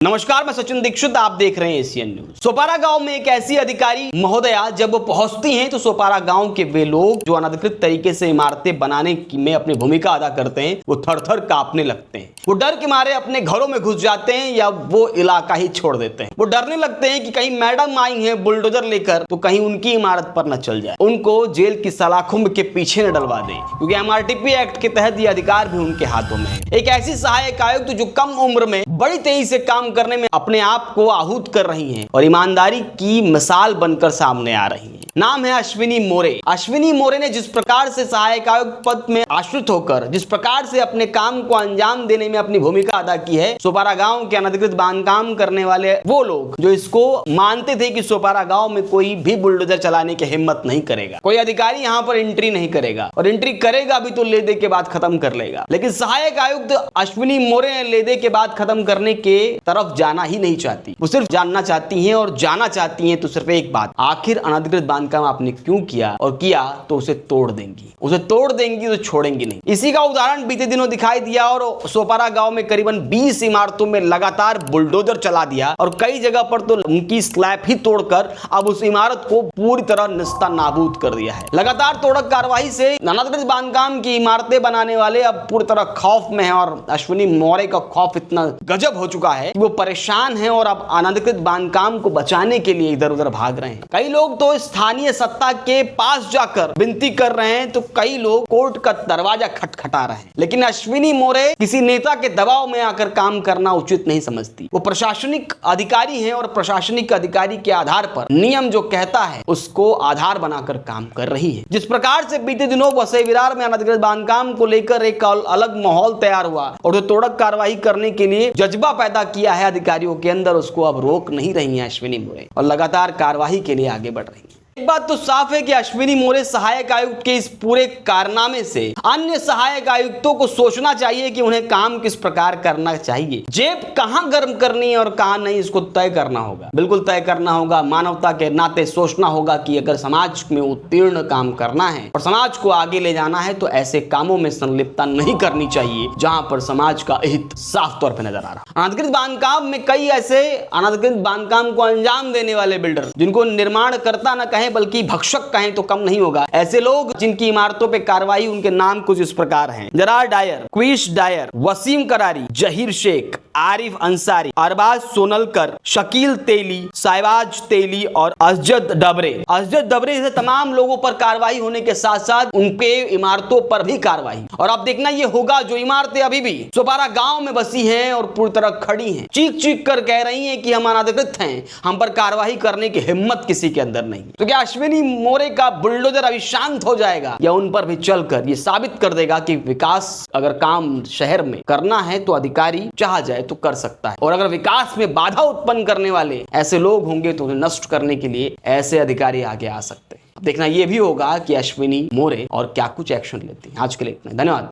नमस्कार, मैं सचिन दीक्षित, आप देख रहे हैं एशियन न्यूज। सोपारा गांव में एक ऐसी अधिकारी महोदया जब वो पहुंचती हैं तो सोपारा गांव के वे लोग जो अनधिकृत तरीके से इमारतें बनाने में अपनी भूमिका अदा करते हैं वो थर थर कांपने लगते हैं। वो डर के मारे अपने घरों में घुस जाते हैं या वो इलाका ही छोड़ देते हैं। वो डरने लगते हैं कि कहीं मैडम आई है बुलडोजर लेकर तो कहीं उनकी इमारत पर न चल जाए, उनको जेल की सलाखों के पीछे न डलवा दे, क्योंकि MRTP एक्ट के तहत ये अधिकार भी उनके हाथों में है। एक ऐसी सहायक आयुक्त जो कम उम्र में बड़ी तेजी से काम करने में अपने आप को आहूत कर रही हैं और ईमानदारी की मिसाल बनकर सामने आ रही हैं। नाम है अश्विनी मोरे। अश्विनी मोरे ने जिस प्रकार से सहायक आयुक्त पद में आश्रित होकर जिस प्रकार से अपने काम को अंजाम देने में अपनी भूमिका अदा की है, सोपारा गांव के अनधिकृत बांधकाम करने वाले वो लोग जो इसको मानते थे कि सोपारा गांव में कोई भी बुलडोजर चलाने की हिम्मत नहीं करेगा, कोई अधिकारी यहाँ पर एंट्री नहीं करेगा और एंट्री करेगा भी तो लेदे के बाद खत्म कर लेगा। लेकिन सहायक आयुक्त अश्विनी मोरे ने लेदे के बाद खत्म करने के तरफ जाना ही नहीं चाहती। वो सिर्फ जानना चाहती हैं और जाना चाहती हैं तो सिर्फ एक बात, आखिर अनधिकृत बांधकाम आपने क्यों किया, और किया तो उसे तोड़ देंगी, उसे तोड़ देंगी तो छोड़ेंगी नहीं। इसी का उदाहरण बीते दिनों दिखाई दिया और सोपारा गांव में करीबन 20 इमारतों में लगातार बुलडोजर चला दिया और कई जगह पर तो उनकी स्लैब ही तोड़कर अब उस इमारत को पूरी तरह निस्ता नाबूद कर दिया है। लगातार तोड़क कार्रवाई से अनधिकृत बांधकाम की इमारतें बनाने वाले अब पूरी तरह खौफ में है और अश्विनी मोरे का खौफ इतना गजब हो चुका है कि वो परेशान है और अब अनधिकृत बांधकाम को बचाने के लिए इधर उधर भाग रहे हैं। कई लोग तो स्थानीय सत्ता के पास जाकर विनती कर रहे हैं तो कई लोग कोर्ट का दरवाजा खटखटा रहे हैं, लेकिन अश्विनी मोरे किसी नेता के दबाव में आकर काम करना उचित नहीं समझती। वो प्रशासनिक अधिकारी हैं और प्रशासनिक अधिकारी के आधार पर नियम जो कहता है उसको आधार बनाकर काम कर रही है। जिस प्रकार से बीते दिनों वसई विरार में अनधिकृत बांधकाम को लेकर एक अलग माहौल तैयार हुआ और जो तोड़क कार्रवाई करने के लिए जज्बा पैदा किया है अधिकारियों के अंदर, उसको अब रोक नहीं रही है अश्विनी मोरे और लगातार कार्रवाई के लिए आगे बढ़ रही है। एक बात तो साफ है कि अश्विनी मोरे सहायक आयुक्त के इस पूरे कारनामे से अन्य सहायक आयुक्तों को सोचना चाहिए कि उन्हें काम किस प्रकार करना चाहिए, जेब कहां गर्म करनी है और कहां नहीं, इसको तय करना होगा, बिल्कुल तय करना होगा। मानवता के नाते सोचना होगा कि अगर समाज में उत्तीर्ण काम करना है और समाज को आगे ले जाना है तो ऐसे कामों में संलिप्तता नहीं करनी चाहिए जहां पर समाज का हित साफ तौर पर नजर आ रहा। अनधिकृत बांधकाम में कई ऐसे अनधिकृत बांधकाम को अंजाम देने वाले बिल्डर, जिनको निर्माणकर्ता न कहें बल्कि भक्षक कहें तो कम नहीं होगा, ऐसे लोग जिनकी इमारतों पे कार्रवाई, उनके नाम कुछ इस प्रकार हैं: जरार डायर, क्विश डायर, वसीम करारी, जहीर शेख, आरिफ अंसारी, अरबाज सोनलकर, शकील तेली, साइबाज तेली और असजद डबरे। असजद डबरे जैसे तमाम लोगों पर कार्रवाई होने के साथ साथ उनके इमारतों पर भी कार्रवाई। और अब देखना ये होगा जो इमारतें अभी भी सोपारा गांव में बसी हैं और पूरी तरह खड़ी हैं, चीख चीख कर कह रही हैं कि हम अनधिकृत हैं, हम पर कार्रवाई करने की हिम्मत किसी के अंदर नहीं, तो क्या अश्विनी मोरे का बुलडोजर अभी शांत हो जाएगा या उन पर भी चलकर ये साबित कर देगा कि विकास अगर काम शहर में करना है तो अधिकारी चाह जाए तो कर सकता है, और अगर विकास में बाधा उत्पन्न करने वाले ऐसे लोग होंगे तो उन्हें नष्ट करने के लिए ऐसे अधिकारी आगे आ सकते हैं। देखना यह भी होगा कि अश्विनी मोरे और क्या कुछ एक्शन लेती हैं। आज के लिए इतना, धन्यवाद।